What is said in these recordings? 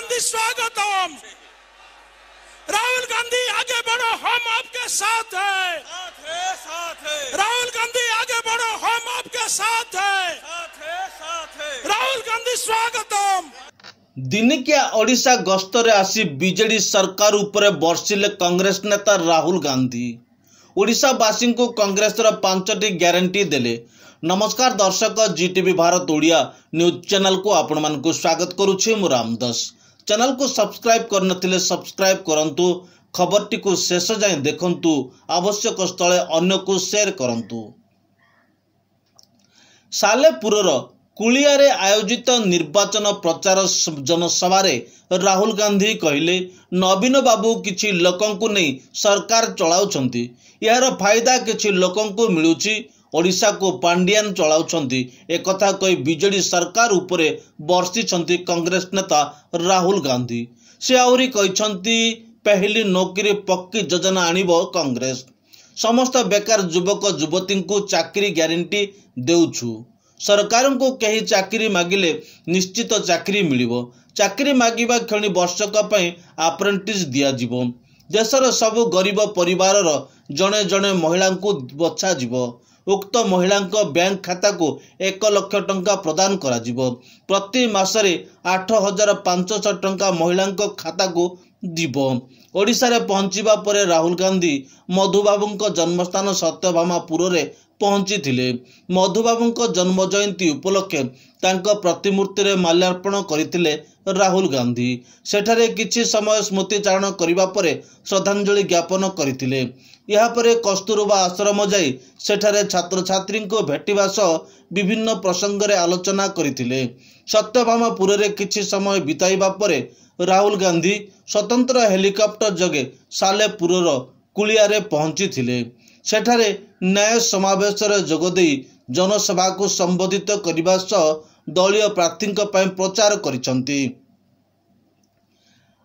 गांधी स्वागतम। राहुल गांधी आगे बढ़ो, हम आपके साथ हैं। राहुल गांधी आगे बढ़ो, हम आपके साथ हैं। राहुल गांधी स्वागतम। दिनिकिया ओडिशा गस्तरे आसी बीजेडी सरकार उपरे बर्षिले कांग्रेस नेता राहुल गांधी ओडिशावासी को कांग्रेस 5टी ग्यारंटी देले। नमस्कार दर्शक, जीटीवी भारत ओडिया न्यूज चैनल को आपण मान को स्वागत करुछि। मु रामदास। चैनल को सब्सक्राइब करनथिले सब्सक्राइब करंतु, खबरटी को शेष जाए देखंतु, आवश्यक स्थले अन्य को शेयर करंतु। सालेपुरर कुलियारे आयोजित निर्वाचन प्रचार जनसभा राहुल गांधी कहले, नवीन बाबू किछि लोकंकु नहीं सरकार चलाउछंती, यार फायदा किछि लोकंकु मिलुछि, ओडिशा को पांडियान चलाउछंती। एक कथा कही बीजेडी सरकार उपरे बर्षिछंती कांग्रेस नेता राहुल गांधी। से आउरी कहिछंती, पहली नौकरी पक्की योजना आनिबो कांग्रेस, समस्त बेकार युवक युवती को चाकरी ग्यारंटी देउछु। सरकार को कहीं चाकरी मागिले निश्चित चाकरी मिलिबो। चाकरी मागिबा क्षणी वर्षक पई अप्रेंटिस दिया जिवो। देशर सबु गरीब परिवार जड़े जड़े महिला को बछा जिवो। उक्त महिला बैंक खाता को 1 लाख टंका प्रदान करा जिवो। प्रति मासरे 8,500 टंका महिला खाता को दिवो। ओडिशा रे पहुंचीबा परे राहुल गांधी मधुबाबू जन्मस्थान सत्यभामापुर रे पहुंची थिले। मधुबाबू जन्म जयंती उपलक्षे तांको प्रतिमूर्ति रे माल्यार्पण करथिले राहुल गांधी। सेठारे किछि समय स्मृति चारण करिबा परे श्रद्धांजलि ज्ञापन करथिले। यहाँ पर कस्तूरबा आश्रम जाई सेठारे छात्र छात्री को भेटिबा सह विभिन्न प्रसंग रे आलोचना करथिले। सत्यभामापुर रे किछि समय बिताइबा परे राहुल गांधी स्वतंत्र हेलिकॉप्टर जगे सालेपुरर कुलियारे पहुंची थिले। सेठारे न्याय समावेश जोगदे जनसभा को संबोधित करने सह दलीय प्रार्थी प्रचार करिसंती।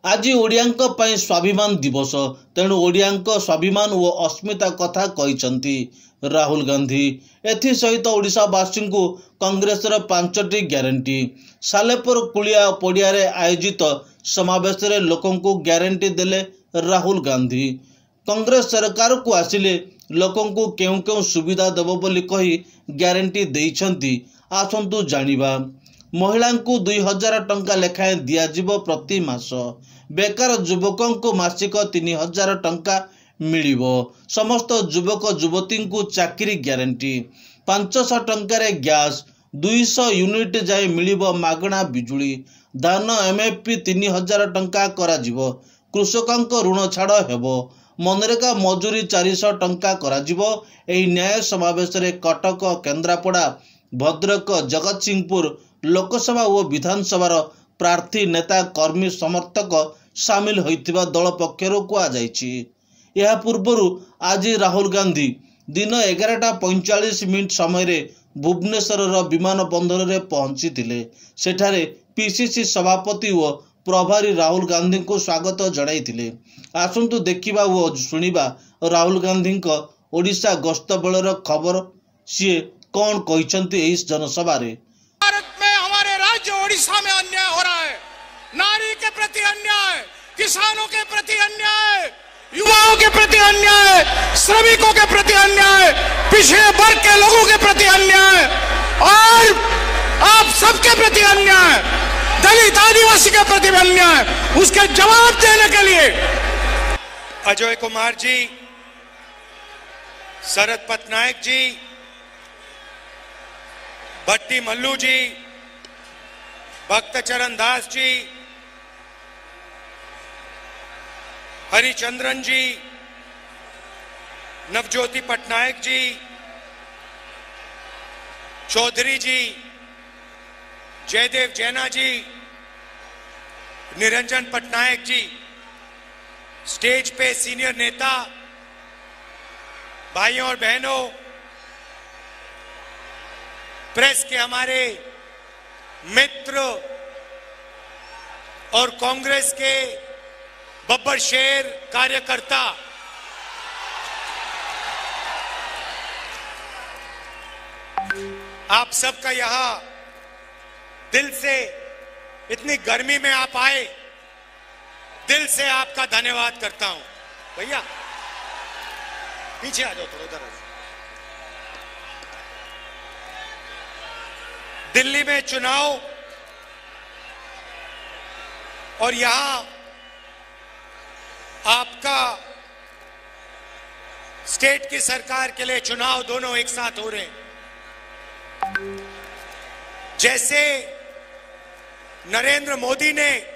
आज ओडियांक पई स्वाभिमान दिवस, तेणु ओडियांक स्वाभिमान और अस्मिता कथा कहिसंती राहुल गांधी। एथि सहित ओडिशावासी को कांग्रेस 5टी ग्यारंटी। सालेपुर कुलिया पड़िया रे आयोजित समावेश रे लोकों को ग्यारंटी देले राहुल गांधी। कांग्रेस सरकार को आसिले लोकों को केउ केउ सुविधा देबो बोली कही ग्यारंटी देइछंती। आसंतु जानिबा। महिला को 2,000 टंका लेखाएं दिया जिवो प्रति मास। बेकार युवकों को मासिक 3,000 टंका मिलिबो। समस्त युवक युवती को चाकरी ग्यारंटी। 500 टंका गैस, 200 यूनिट जाए मिलिबो मागणा बिजुली। धान एमएफपी 3,000 टंका करा जिवो। कृषकों ऋण छाड़ हेबो। मनरेगा मजूरी 400 टंका करा जिवो। एही न्याय समावेश रे कटक, केन्द्रापड़ा, भद्रक, जगतसिंहपुर लोकसभा और विधानसभा प्रार्थी, नेता, कर्मी, समर्थक सामिल होइतिबा दल पक्षरु कुआ जाइछि। यह पूर्वरु आज राहुल गांधी दिन 11:45 समय रे भुवनेश्वर विमान बंदर रे पहुंची थिले। सेठारे पीसीसी सभापति और प्रभारी राहुल गांधी को स्वागत जणाइथिले। आसंतु देखिबा और सुनिबा राहुल गांधी को ओडिशा गस्त बेलर खबर सी कौन कहिसंती एही जनसभा रे। भारत में हमारे राज्य ओडिशा में अन्याय हो रहा है। नारी के प्रति अन्याय, किसानों के प्रति अन्याय, युवाओं के प्रति अन्याय, श्रमिकों के प्रति अन्याय, पिछड़े वर्ग के लोगों के प्रति अन्याय और आप सबके प्रति अन्याय, दलित आदिवासी के प्रति अन्याय, उसके जवाब देने के लिए अजय कुमार जी, शरद पटनायक जी, भट्टी मल्लू जी, भक्त चरण दास जी, हरिचंद्रन जी, नवज्योति पटनायक जी, चौधरी जी, जयदेव जैना जी, निरंजन पटनायक जी, स्टेज पे सीनियर नेता, भाइयों और बहनों, प्रेस के हमारे मित्र और कांग्रेस के बब्बर शेर कार्यकर्ता, आप सबका यहाँ दिल से इतनी गर्मी में आप आए दिल से आपका धन्यवाद करता हूं। भैया पीछे आ जाओ, थोड़ा उधर आ जाओ। दिल्ली में चुनाव और यहां आपका स्टेट की सरकार के लिए चुनाव दोनों एक साथ हो रहे हैं। जैसे नरेंद्र मोदी ने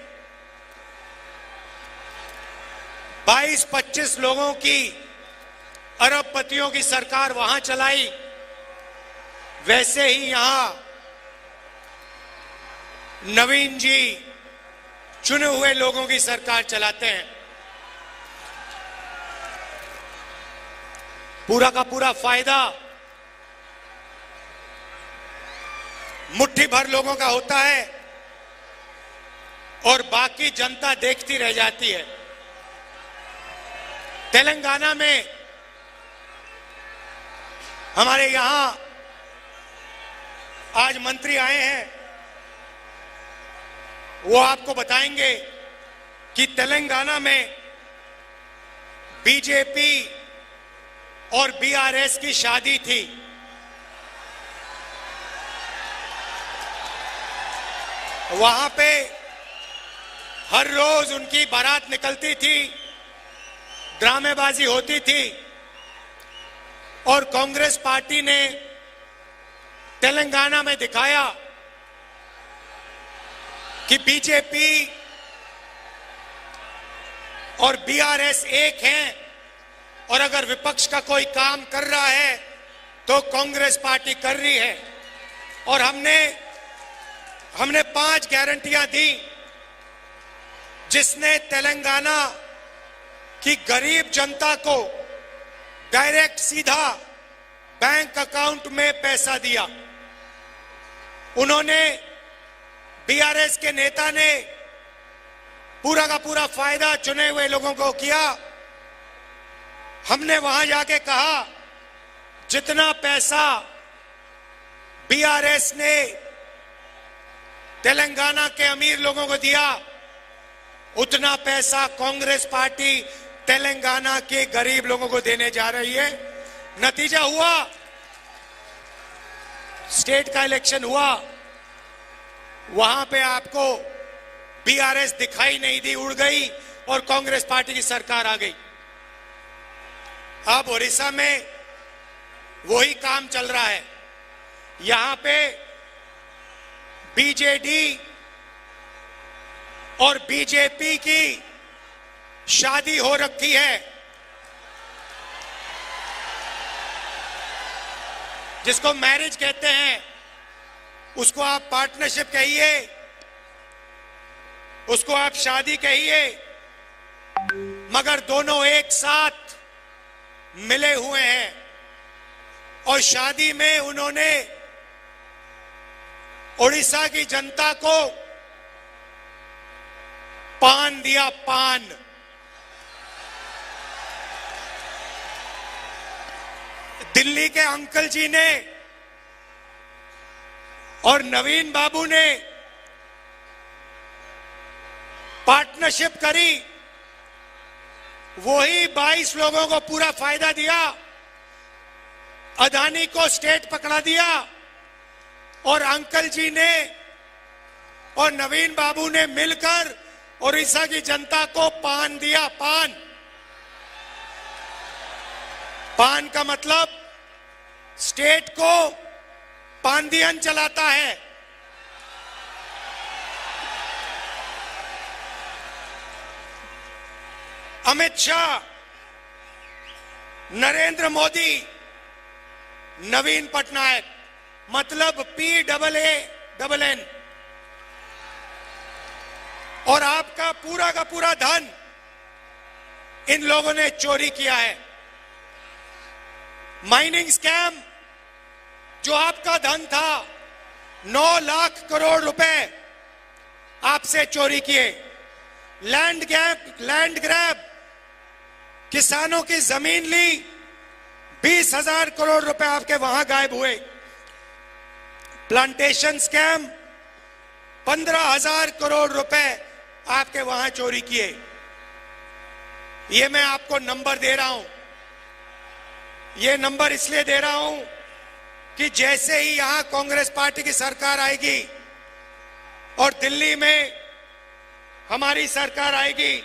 22-25 लोगों की, अरबपतियों की सरकार वहां चलाई, वैसे ही यहां नवीन जी चुने हुए लोगों की सरकार चलाते हैं। पूरा का पूरा फायदा मुट्ठी भर लोगों का होता है और बाकी जनता देखती रह जाती है। तेलंगाना में हमारे यहां आज मंत्री आए हैं, वो आपको बताएंगे कि तेलंगाना में बीजेपी और बीआरएस की शादी थी। वहां पे हर रोज उनकी बारात निकलती थी, ड्रामेबाजी होती थी और कांग्रेस पार्टी ने तेलंगाना में दिखाया कि बीजेपी और बीआरएस एक हैं और अगर विपक्ष का कोई काम कर रहा है तो कांग्रेस पार्टी कर रही है। और हमने 5 गारंटियां दी जिसने तेलंगाना की गरीब जनता को डायरेक्ट सीधा बैंक अकाउंट में पैसा दिया। उन्होंने, बीआरएस के नेता ने पूरा का पूरा फायदा चुने हुए लोगों को किया। हमने वहां जाके कहा जितना पैसा बीआरएस ने तेलंगाना के अमीर लोगों को दिया उतना पैसा कांग्रेस पार्टी तेलंगाना के गरीब लोगों को देने जा रही है। नतीजा हुआ, स्टेट का इलेक्शन हुआ, वहां पे आपको बीआरएस दिखाई नहीं दी, उड़ गई और कांग्रेस पार्टी की सरकार आ गई। अब ओडिशा में वही काम चल रहा है। यहां पे बीजेडी और बीजेपी की शादी हो रखी है, जिसको मैरिज कहते हैं, उसको आप पार्टनरशिप कहिए, उसको आप शादी कहिए, मगर दोनों एक साथ मिले हुए हैं। और शादी में उन्होंने ओडिशा की जनता को पान दिया, पान। दिल्ली के अंकल जी ने और नवीन बाबू ने पार्टनरशिप करी, वही 22 लोगों को पूरा फायदा दिया, अदानी को स्टेट पकड़ा दिया और अंकल जी ने और नवीन बाबू ने मिलकर ओडिशा की जनता को पान दिया, पान। पान का मतलब स्टेट को पांदियन चलाता है। अमित शाह, नरेंद्र मोदी, नवीन पटनायक, मतलब PAAN। और आपका पूरा का पूरा धन इन लोगों ने चोरी किया है। माइनिंग स्कैम, जो आपका धन था, 9 लाख करोड़ रुपए आपसे चोरी किए। लैंड ग्रैब, किसानों की जमीन ली, 20,000 करोड़ रुपए आपके वहां गायब हुए। प्लांटेशन स्कैम, 15,000 करोड़ रुपए आपके वहां चोरी किए। ये मैं आपको नंबर दे रहा हूं। ये नंबर इसलिए दे रहा हूं कि जैसे ही यहां कांग्रेस पार्टी की सरकार आएगी और दिल्ली में हमारी सरकार आएगी,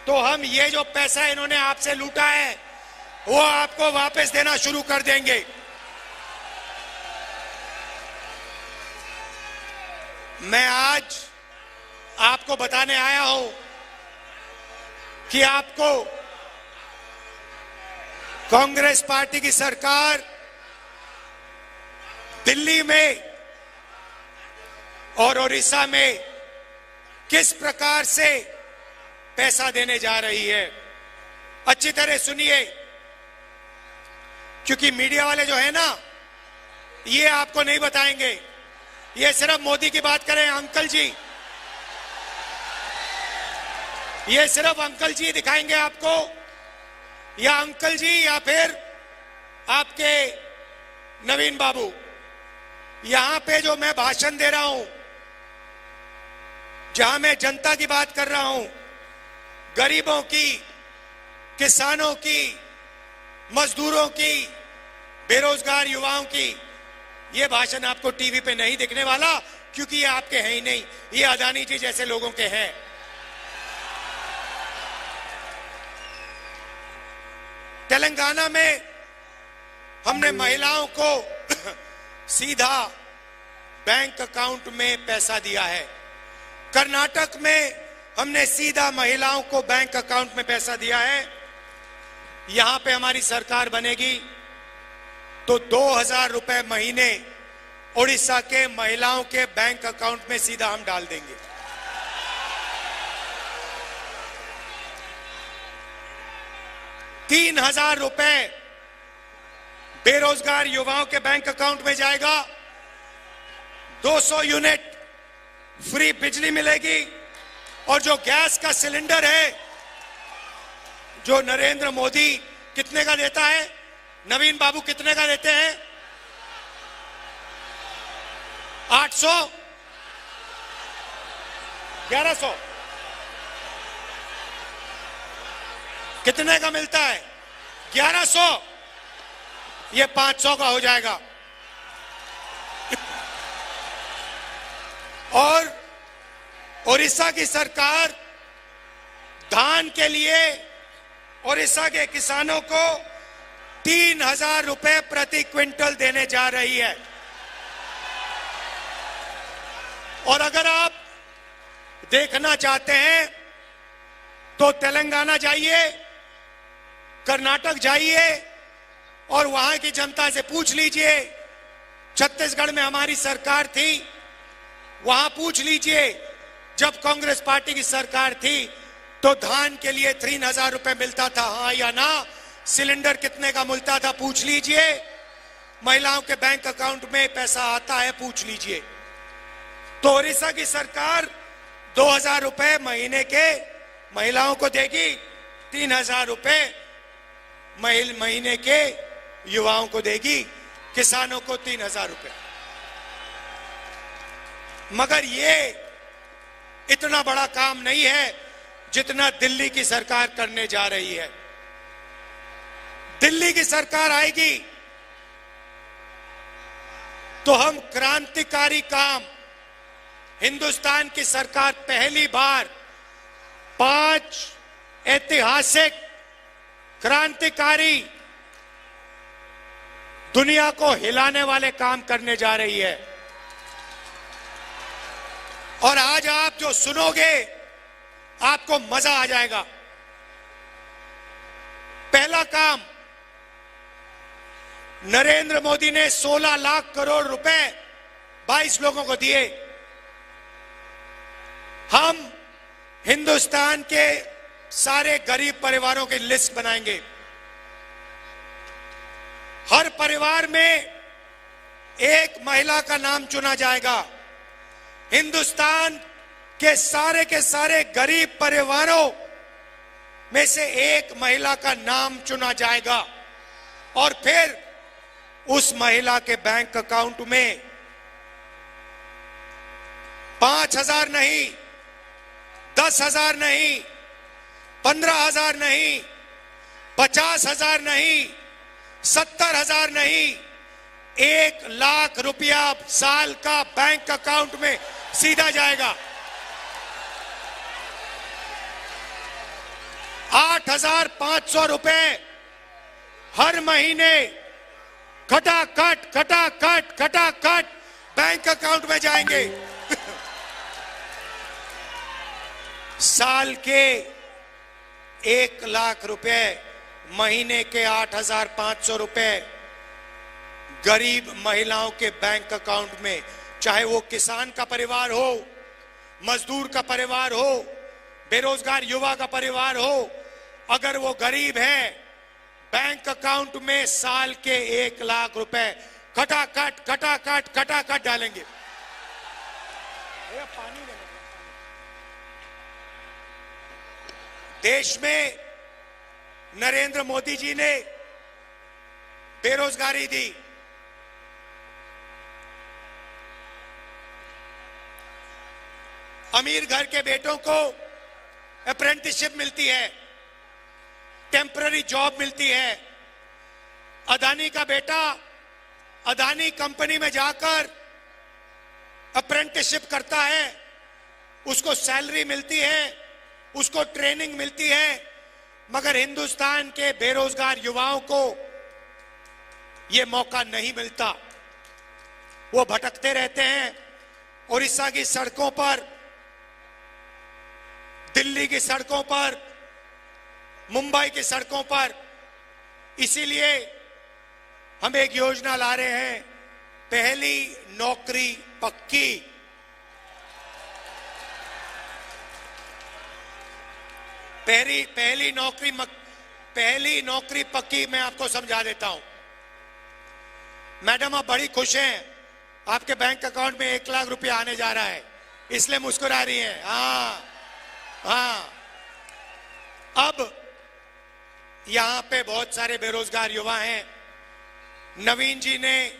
तो हम ये जो पैसा इन्होंने आपसे लूटा है वो आपको वापस देना शुरू कर देंगे। मैं आज आपको बताने आया हूं कि आपको कांग्रेस पार्टी की सरकार दिल्ली में और उड़ीसा में किस प्रकार से पैसा देने जा रही है। अच्छी तरह सुनिए, क्योंकि मीडिया वाले जो है ना, ये आपको नहीं बताएंगे। ये सिर्फ मोदी की बात करें, अंकल जी, ये सिर्फ अंकल जी दिखाएंगे आपको, या अंकल जी या फिर आपके नवीन बाबू। यहां पे जो मैं भाषण दे रहा हूं, जहां मैं जनता की बात कर रहा हूं, गरीबों की, किसानों की, मजदूरों की, बेरोजगार युवाओं की, ये भाषण आपको टीवी पे नहीं दिखने वाला, क्योंकि ये आपके हैं ही नहीं, ये अदानी जी जैसे लोगों के हैं। तेलंगाना में हमने महिलाओं को सीधा बैंक अकाउंट में पैसा दिया है। कर्नाटक में हमने सीधा महिलाओं को बैंक अकाउंट में पैसा दिया है। यहां पे हमारी सरकार बनेगी तो 2000 रुपए महीने उड़ीसा के महिलाओं के बैंक अकाउंट में सीधा हम डाल देंगे। ₹3000 बेरोजगार युवाओं के बैंक अकाउंट में जाएगा। 200 यूनिट फ्री बिजली मिलेगी। और जो गैस का सिलेंडर है, जो नरेंद्र मोदी कितने का देता है, नवीन बाबू कितने का देते हैं? 800, 1100, कितने का मिलता है? 1100। ये 500 का हो जाएगा। और उड़ीसा की सरकार धान के लिए उड़ीसा के किसानों को 3000 रुपए प्रति क्विंटल देने जा रही है। और अगर आप देखना चाहते हैं तो तेलंगाना जाइए, कर्नाटक जाइए और वहां की जनता से पूछ लीजिए। छत्तीसगढ़ में हमारी सरकार थी, वहां पूछ लीजिए, जब कांग्रेस पार्टी की सरकार थी तो धान के लिए 3000 रुपए मिलता था, हाँ या ना? सिलेंडर कितने का मिलता था, पूछ लीजिए। महिलाओं के बैंक अकाउंट में पैसा आता है, पूछ लीजिए। तो उड़ीसा की सरकार 2000 रुपए महीने के महिलाओं को देगी, 3000 रुपए महीने के युवाओं को देगी, किसानों को 3000 रुपए। मगर ये इतना बड़ा काम नहीं है जितना दिल्ली की सरकार करने जा रही है। दिल्ली की सरकार आएगी तो हम क्रांतिकारी काम, हिंदुस्तान की सरकार पहली बार 5 ऐतिहासिक क्रांतिकारी, दुनिया को हिलाने वाले काम करने जा रही है। और आज आप जो सुनोगे आपको मजा आ जाएगा। पहला काम, नरेंद्र मोदी ने 16 लाख करोड़ रुपए 22 लोगों को दिए। हम हिंदुस्तान के सारे गरीब परिवारों की लिस्ट बनाएंगे। हर परिवार में एक महिला का नाम चुना जाएगा। हिंदुस्तान के सारे गरीब परिवारों में से एक महिला का नाम चुना जाएगा और फिर उस महिला के बैंक अकाउंट में 5000 नहीं, 10,000 नहीं, 15,000 नहीं, 50,000 नहीं, 70,000 नहीं, 1 लाख रुपया साल का बैंक अकाउंट में सीधा जाएगा। 8,500 रुपए हर महीने खटाखट बैंक अकाउंट में जाएंगे। साल के 1 लाख रुपए, महीने के 8,500 रुपए गरीब महिलाओं के बैंक अकाउंट में, चाहे वो किसान का परिवार हो, मजदूर का परिवार हो, बेरोजगार युवा का परिवार हो, अगर वो गरीब है, बैंक अकाउंट में साल के 1 लाख रुपए खटाखट डालेंगे। देश में नरेंद्र मोदी जी ने बेरोजगारी दी, अमीर घर के बेटों को अप्रेंटिसशिप मिलती है, टेम्पररी जॉब मिलती है। अदानी का बेटा अदानी कंपनी में जाकर अप्रेंटिसशिप करता है, उसको सैलरी मिलती है, उसको ट्रेनिंग मिलती है, मगर हिंदुस्तान के बेरोजगार युवाओं को यह मौका नहीं मिलता। वो भटकते रहते हैं उड़ीसा की सड़कों पर, दिल्ली की सड़कों पर, मुंबई की सड़कों पर। इसीलिए हम एक योजना ला रहे हैं, पहली नौकरी पक्की। पहली नौकरी पक्की मैं आपको समझा देता हूं। मैडम आप बड़ी खुश हैं, आपके बैंक अकाउंट में 1 लाख रुपया आने जा रहा है, इसलिए मुस्कुरा रही हैं। हाँ, अब यहां पे बहुत सारे बेरोजगार युवा हैं। नवीन जी ने,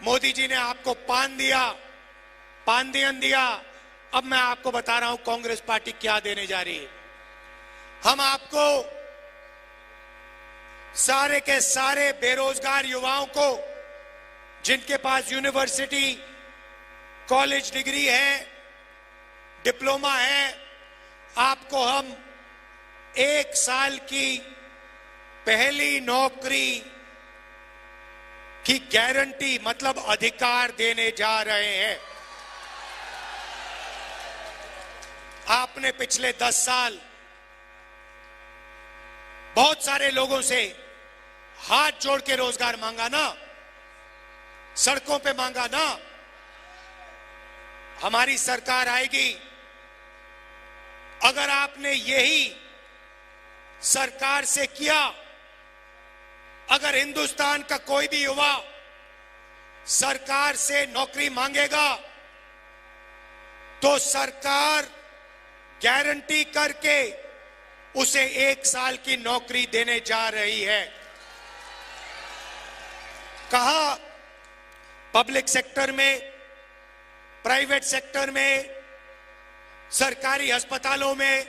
मोदी जी ने आपको पानदियन दिया। अब मैं आपको बता रहा हूं कांग्रेस पार्टी क्या देने जा रही है। हम आपको सारे के सारे बेरोजगार युवाओं को, जिनके पास यूनिवर्सिटी कॉलेज डिग्री है, डिप्लोमा है, आपको हम 1 साल की पहली नौकरी की गारंटी, मतलब अधिकार देने जा रहे हैं। आपने पिछले 10 साल बहुत सारे लोगों से हाथ जोड़ के रोजगार मांगा ना, सड़कों पे मांगा ना। हमारी सरकार आएगी, अगर आपने यही सरकार से किया, अगर हिंदुस्तान का कोई भी युवा सरकार से नौकरी मांगेगा तो सरकार गारंटी करके उसे 1 साल की नौकरी देने जा रही है। कहा पब्लिक सेक्टर में, प्राइवेट सेक्टर में, सरकारी अस्पतालों में,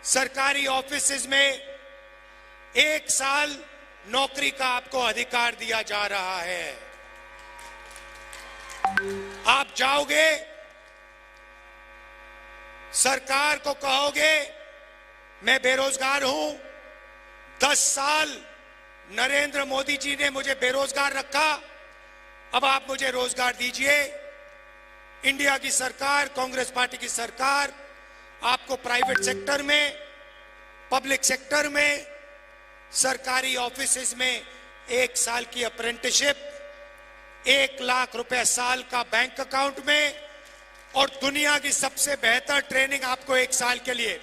सरकारी ऑफिसेज में 1 साल नौकरी का आपको अधिकार दिया जा रहा है। आप जाओगे, सरकार को कहोगे मैं बेरोजगार हूं, 10 साल नरेंद्र मोदी जी ने मुझे बेरोजगार रखा, अब आप मुझे रोजगार दीजिए। इंडिया की सरकार, कांग्रेस पार्टी की सरकार आपको प्राइवेट सेक्टर में, पब्लिक सेक्टर में, सरकारी ऑफिसेज में 1 साल की अप्रेंटिसशिप, 1 लाख रुपए साल का बैंक अकाउंट में, और दुनिया की सबसे बेहतर ट्रेनिंग आपको 1 साल के लिए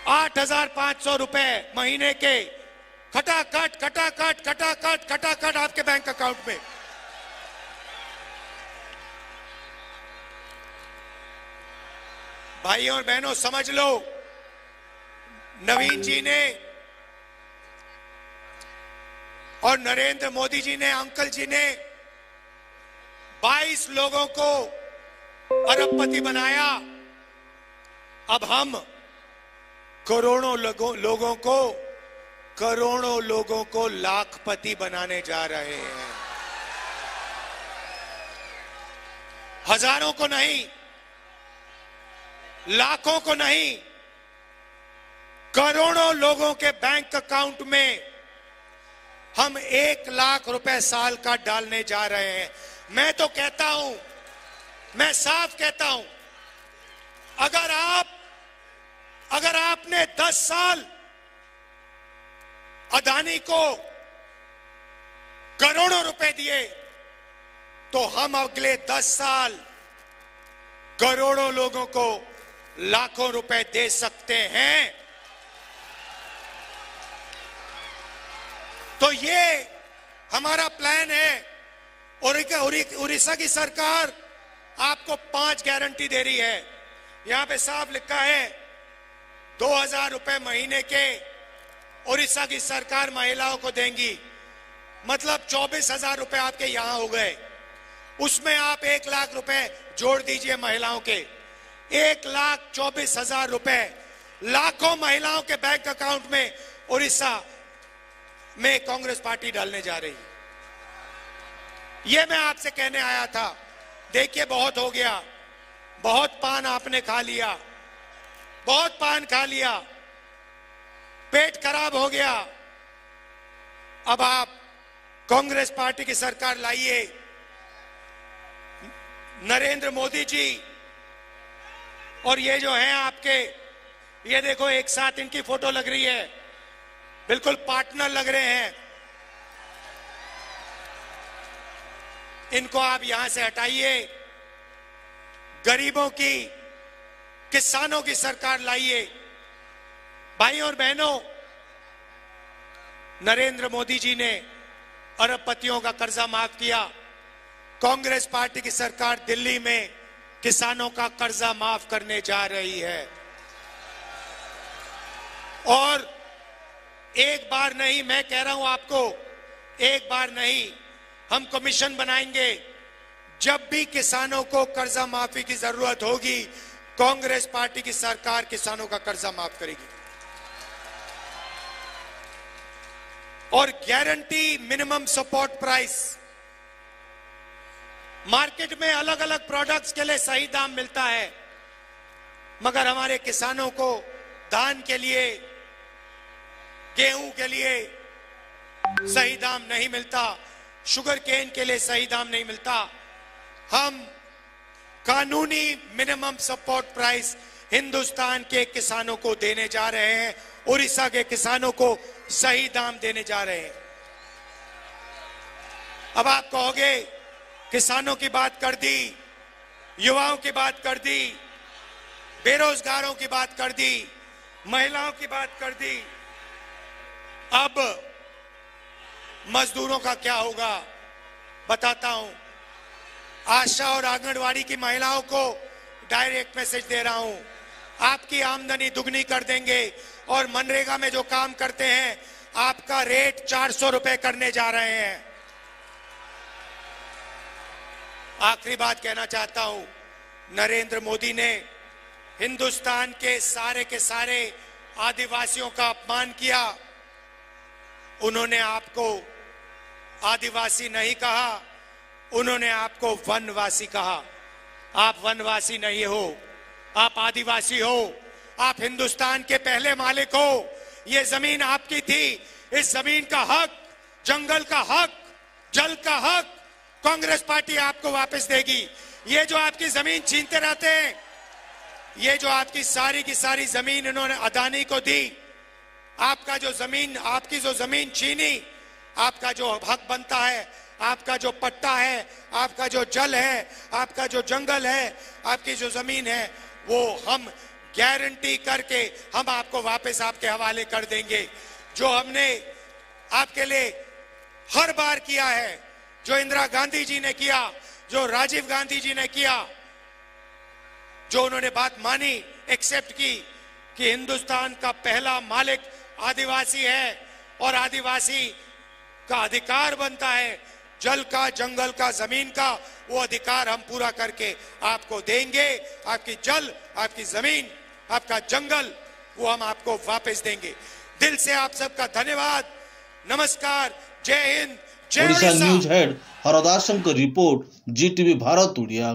8,500 रुपए महीने के खटाखट आपके बैंक अकाउंट में। भाइयों और बहनों समझ लो, नवीन जी ने और नरेंद्र मोदी जी ने, अंकल जी ने 22 लोगों को अरबपति बनाया। अब हम करोड़ों लोगों को लाखपति बनाने जा रहे हैं। हजारों को नहीं, लाखों को नहीं, करोड़ों लोगों के बैंक अकाउंट में हम 1 लाख रुपए साल का डालने जा रहे हैं। मैं तो कहता हूं, मैं साफ कहता हूं, अगर आपने 10 साल अदानी को करोड़ों रुपए दिए, तो हम अगले 10 साल करोड़ों लोगों को लाखों रुपए दे सकते हैं। तो ये हमारा प्लान है। उड़ीसा की सरकार आपको 5 गारंटी दे रही है। यहां पे साफ लिखा है 2000 रुपए महीने के उड़ीसा की सरकार महिलाओं को देंगी, मतलब 24,000 रुपए आपके यहां हो गए। उसमें आप 1 लाख रुपए जोड़ दीजिए महिलाओं के, 1,24,000 रुपए लाखों महिलाओं के बैंक अकाउंट में उड़ीसा में कांग्रेस पार्टी डालने जा रही है। यह मैं आपसे कहने आया था। देखिए, बहुत हो गया, बहुत पान आपने खा लिया, बहुत पान खा लिया, पेट खराब हो गया। अब आप कांग्रेस पार्टी की सरकार लाइए। नरेंद्र मोदी जी और ये जो हैं आपके, ये देखो एक साथ इनकी फोटो लग रही है, बिल्कुल पार्टनर लग रहे हैं। इनको आप यहां से हटाइए, गरीबों की, किसानों की सरकार लाइए। भाइयों और बहनों, नरेंद्र मोदी जी ने अरबपतियों का कर्जा माफ किया। कांग्रेस पार्टी की सरकार दिल्ली में किसानों का कर्जा माफ करने जा रही है। और एक बार नहीं, मैं कह रहा हूं आपको, एक बार नहीं, हम कमीशन बनाएंगे। जब भी किसानों को कर्जा माफी की जरूरत होगी, कांग्रेस पार्टी की सरकार किसानों का कर्जा माफ करेगी। और guarantee minimum support price. Market में अलग अलग प्रोडक्ट्स के लिए सही दाम मिलता है, मगर हमारे किसानों को धान के लिए, गेहूं के लिए सही दाम नहीं मिलता, शुगर केन के लिए सही दाम नहीं मिलता। हम कानूनी मिनिमम सपोर्ट प्राइस हिंदुस्तान के किसानों को देने जा रहे हैं, उड़ीसा के किसानों को सही दाम देने जा रहे हैं। अब आप कहोगे किसानों की बात कर दी, युवाओं की बात कर दी, बेरोजगारों की बात कर दी, महिलाओं की बात कर दी, अब मजदूरों का क्या होगा बताता हूं। आशा और आंगनवाड़ी की महिलाओं को डायरेक्ट मैसेज दे रहा हूं, आपकी आमदनी दुगनी कर देंगे और मनरेगा में जो काम करते हैं आपका रेट 400 रुपए करने जा रहे हैं। आखिरी बात कहना चाहता हूं, नरेंद्र मोदी ने हिंदुस्तान के सारे आदिवासियों का अपमान किया। उन्होंने आपको आदिवासी नहीं कहा, उन्होंने आपको वनवासी कहा। आप वनवासी नहीं हो, आप आदिवासी हो। आप हिंदुस्तान के पहले मालिक हो। ये जमीन आपकी थी। इस जमीन का हक, जंगल का हक, जल का हक कांग्रेस पार्टी आपको वापस देगी। ये जो आपकी जमीन छीनते रहते हैं, ये जो आपकी सारी की सारी जमीन इन्होंने अदानी को दी, आपका जो जमीन, आपकी जो जमीन छीनी, आपका जो हक बनता है, आपका जो पट्टा है, आपका जो जल है, आपका जो जंगल है, आपकी जो जमीन है, वो हम गारंटी करके हम आपको वापस आपके हवाले कर देंगे। जो हमने आपके लिए हर बार किया है, जो इंदिरा गांधी जी ने किया, जो राजीव गांधी जी ने किया, जो उन्होंने बात मानी, एक्सेप्ट की कि हिंदुस्तान का पहला मालिक आदिवासी है और आदिवासी का अधिकार बनता है जल का, जंगल का, जमीन का, वो अधिकार हम पूरा करके आपको देंगे। आपकी जल, आपकी जमीन, आपका जंगल वो हम आपको वापस देंगे। दिल से आप सबका धन्यवाद। नमस्कार, जय हिंद, जय Odisha Orissa. News head Hardas report, GTV Bharat Odia.